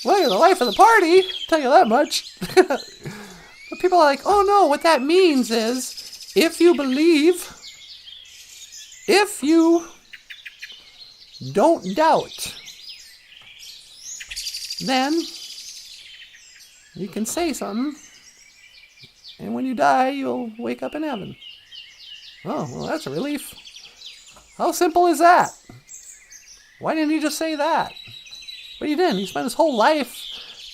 Well, you're the life of the party, I'll tell you that much. But people are like, oh no, what that means is, if you believe, if you don't doubt, then you can say something, and when you die, you'll wake up in heaven. Oh, well, that's a relief. How simple is that? Why didn't he just say that? But he didn't. He spent his whole life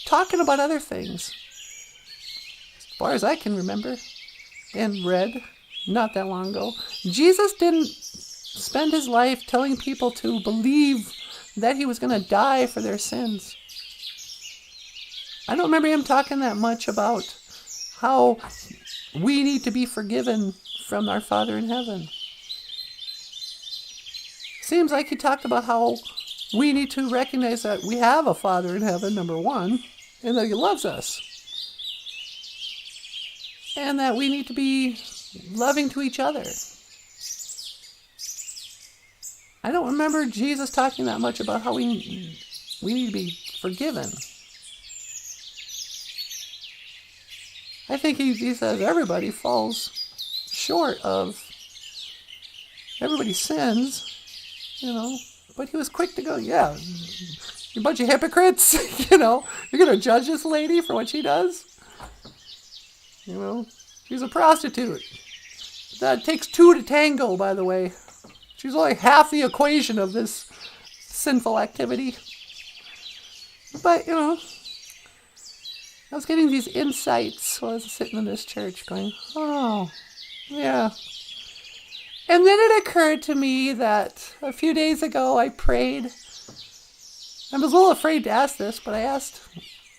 talking about other things. As far as I can remember, and read not that long ago, Jesus didn't spend his life telling people to believe that he was going to die for their sins. I don't remember him talking that much about how we need to be forgiven from our Father in heaven. Seems like he talked about how we need to recognize that we have a Father in heaven, number one, and that he loves us. And that we need to be loving to each other. I don't remember Jesus talking that much about how we need to be forgiven. I think he says everybody falls short of, everybody sins, but he was quick to go, yeah, you bunch of hypocrites, you're going to judge this lady for what she does? She's a prostitute. That takes two to tango, by the way. She's only half the equation of this sinful activity. But, I was getting these insights while I was sitting in this church going, oh, yeah. And then it occurred to me that a few days ago I prayed. I was a little afraid to ask this, but I asked,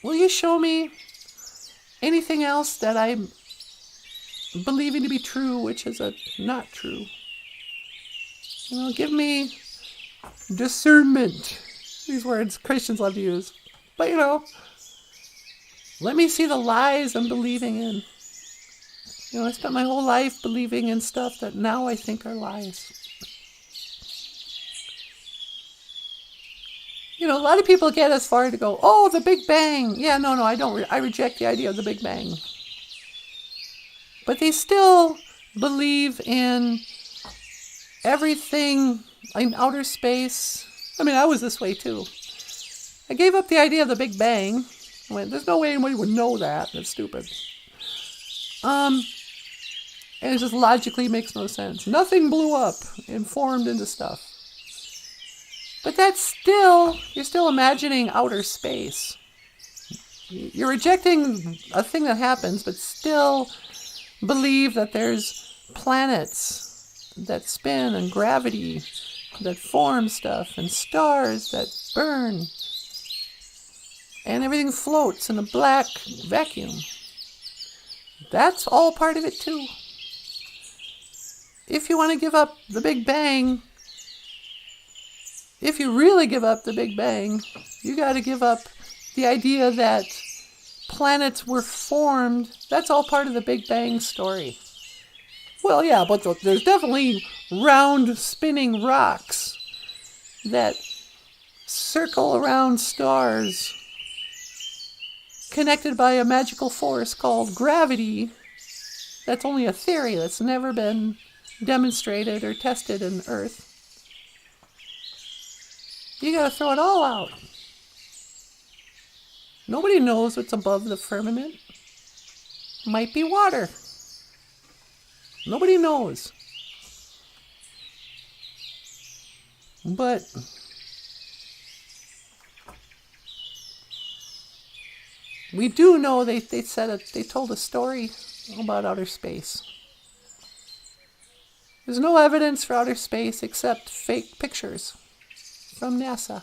will you show me anything else that I'm believing to be true, which is not true? Give me discernment. These words Christians love to use. But, let me see the lies I'm believing in. I spent my whole life believing in stuff that now I think are lies. A lot of people get as far to go, oh, the Big Bang. Yeah, no, I don't. I reject the idea of the Big Bang. But they still believe in everything in outer space. I mean, I was this way too. I gave up the idea of the Big Bang I went, there's no way anybody would know that. That's stupid. And it just logically makes no sense. Nothing blew up and formed into stuff. But that's still, you're still imagining outer space. You're rejecting a thing that happens, but still believe that there's planets that spin and gravity that form stuff and stars that burn. And everything floats in a black vacuum. That's all part of it too. If you want to give up the Big Bang, if you really give up the Big Bang, you got to give up the idea that planets were formed. That's all part of the Big Bang story. Well, yeah, but there's definitely round spinning rocks that circle around stars connected by a magical force called gravity. That's only a theory that's never been demonstrated or tested in Earth. You gotta throw it all out. Nobody knows what's above the firmament. Might be water. Nobody knows. But we do know they told a story about outer space. There's no evidence for outer space except fake pictures from NASA.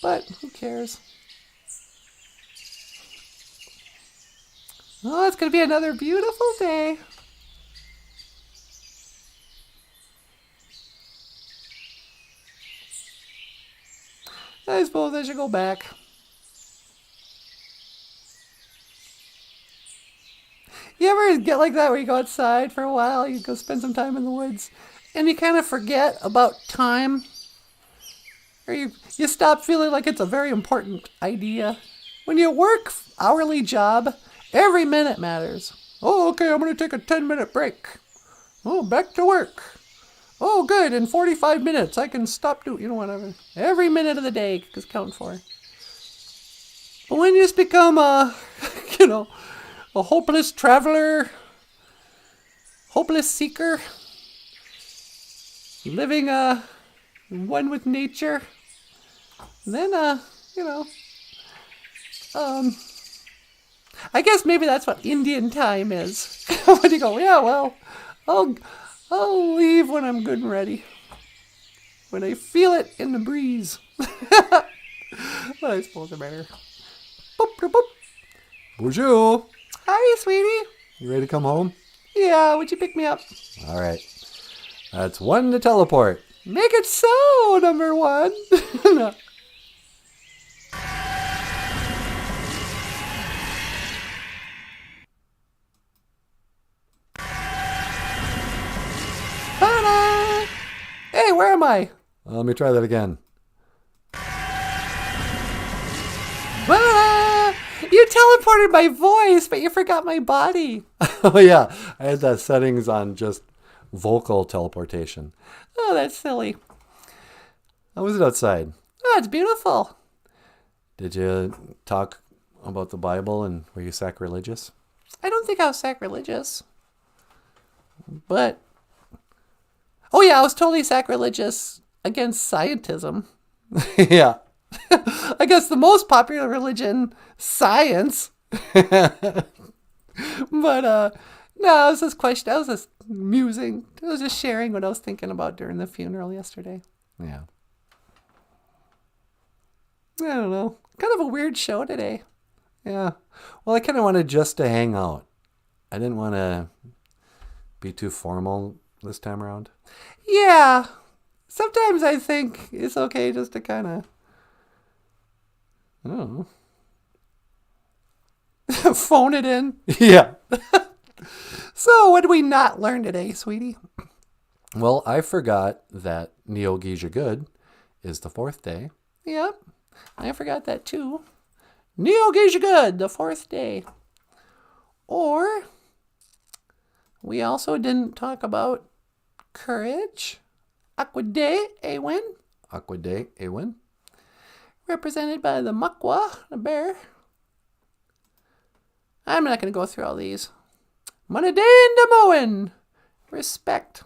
But who cares? Oh, it's going to be another beautiful day. I suppose I should go back. You ever get like that where you go outside for a while, you go spend some time in the woods, and you kind of forget about time? Or you stop feeling like it's a very important idea? When you work hourly job, every minute matters. Oh, okay, I'm going to take a 10-minute break. Oh, back to work. Oh, good, in 45 minutes I can stop doing, whatever. Every minute of the day is counted for. But when you just become a hopeless traveler, hopeless seeker, living one with nature, then, I guess maybe that's what Indian time is. When you go, yeah, well, I'll leave when I'm good and ready. When I feel it in the breeze. But I suppose it better. Boop, boop, boop. Bonjour. Hi, sweetie. You ready to come home? Yeah, would you pick me up? All right. That's one to teleport. Make it so, number one. No. Ta-da! Hey, where am I? Let me try that again. Ah, you teleported my voice, but you forgot my body. Oh, yeah. I had that settings on just vocal teleportation. Oh, that's silly. How was it outside? Oh, it's beautiful. Did you talk about the Bible and were you sacrilegious? I don't think I was sacrilegious. But, oh yeah, I was totally sacrilegious against scientism. Yeah. I guess the most popular religion, science. But, no, I was just musing. I was just sharing what I was thinking about during the funeral yesterday. Yeah. I don't know. Kind of a weird show today. Yeah. Well, I kind of wanted just to hang out. I didn't want to be too formal this time around. Yeah. Sometimes I think it's okay just to kind of, I don't know, phone it in. Yeah. So, what did we not learn today, sweetie? Well, I forgot that Neo-Geisha Good is the fourth day. Yep, I forgot that too. Neo-Geisha Good, the fourth day. Or, we also didn't talk about courage Aquade Awin, Aquade Awin. represented by the Muckwa, the bear. I'm not going to go through all these. Munadane Damoan, respect.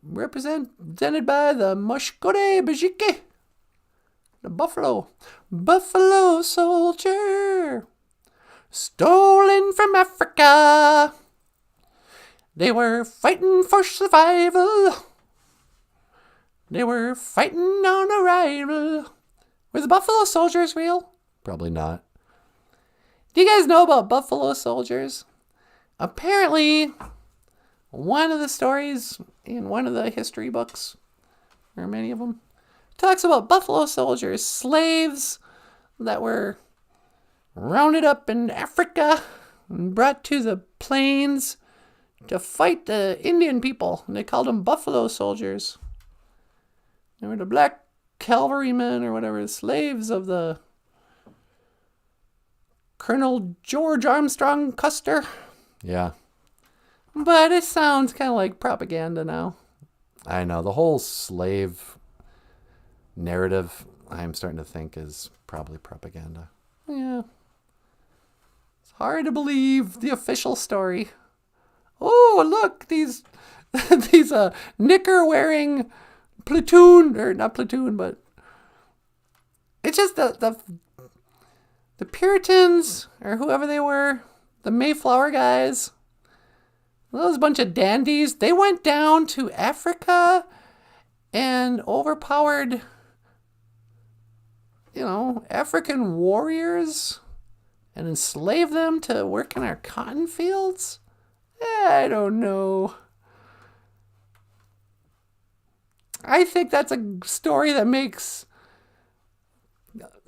Represented by the Mushkode Bajike, the buffalo. Buffalo soldier, stolen from Africa. They were fighting for survival. They were fighting on arrival. Were the buffalo soldiers real? Probably not. Do you guys know about buffalo soldiers? Apparently, one of the stories in one of the history books, or many of them, talks about buffalo soldiers, slaves that were rounded up in Africa and brought to the plains to fight the Indian people. And they called them buffalo soldiers. They were the black cavalrymen or whatever, slaves of the Colonel George Armstrong Custer. Yeah, But it sounds kind of like propaganda now. I know. The whole slave narrative, I'm starting to think, is probably propaganda. Yeah. It's hard to believe the official story. Oh, look, these these knicker wearing platoon, or not platoon, but it's just the Puritans, or whoever they were, the Mayflower guys, those bunch of dandies, they went down to Africa and overpowered, African warriors and enslaved them to work in our cotton fields? I don't know. I think that's a story that makes,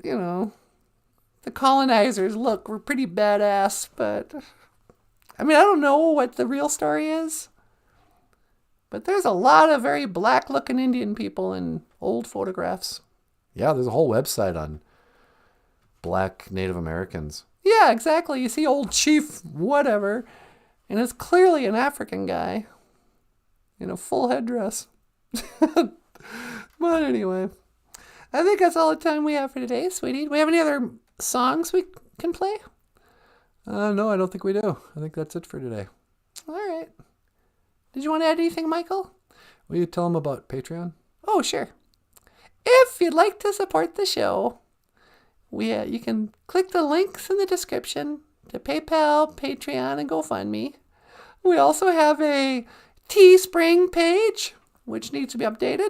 the colonizers look were pretty badass, but I don't know what the real story is. But there's a lot of very black looking Indian people in old photographs. Yeah, there's a whole website on black Native Americans. Yeah, exactly. You see old Chief whatever, and it's clearly an African guy in a full headdress. But anyway, I think that's all the time we have for today, sweetie. Do we have any other songs we can play? No, I don't think we do. I think that's it for today. All right. Did you want to add anything, Michael? Will you tell them about Patreon? Oh, sure. If you'd like to support the show, you can click the links in the description to PayPal, Patreon, and GoFundMe. We also have a Teespring page, which needs to be updated.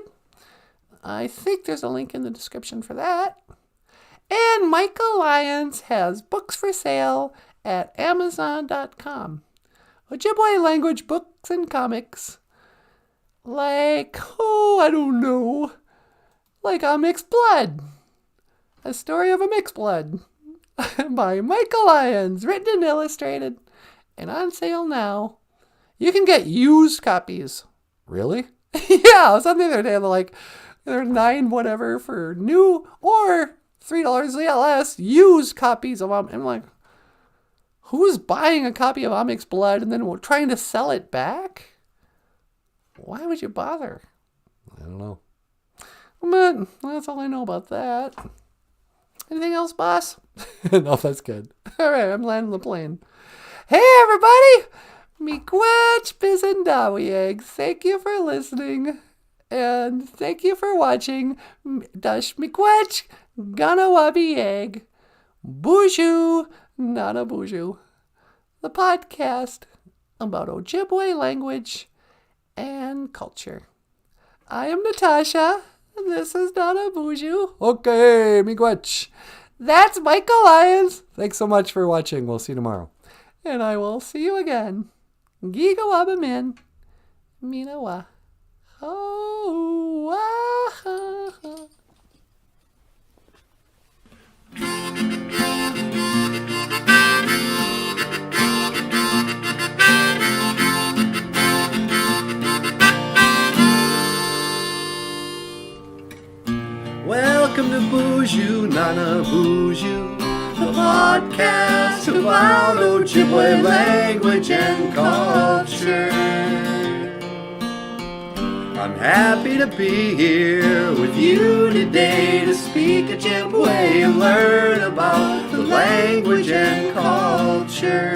I think there's a link in the description for that. And Michael Lyons has books for sale at Amazon.com. Ojibwe language books and comics. Like, I don't know. Like A Mixed Blood. A Story of a Mixed Blood. By Michael Lyons. Written and illustrated. And on sale now. You can get used copies. Really? Yeah, I was on the other day. They're $9 whatever for new or $3 less used copies of them. I'm like, who's buying a copy of A Mixed Blood and then trying to sell it back? Why would you bother? I don't know. But that's all I know about that. Anything else, boss? No, that's good. All right, I'm landing the plane. Hey, everybody! Miigwech Bizendawi eggs. Thank you for listening. And thank you for watching Dash Miigwech Ganawabi Egg. BOOZHOO NANABOOZHOO. The podcast about Ojibwe language and culture. I am Natasha, and this is NANABOOZHOO. Okay, miigwech. That's Michael Lyons, Thanks so much for watching. We'll see you tomorrow. and I will see you again. Gigawabamin. Min. Minawa. Ho. Welcome to BOOZHOO NANABOOZHOO, the podcast about Ojibwe language and culture. I'm happy to be here with you today to speak Ojibwe and learn about the language and culture.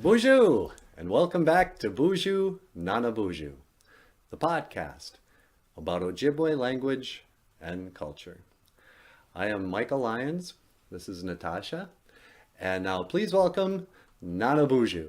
BOOZHOO, and welcome back to BOOZHOO NANABOOZHOO, the podcast about Ojibwe language and culture. I am Michael Lyons, this is Natasha, and now please welcome NANABOOZHOO.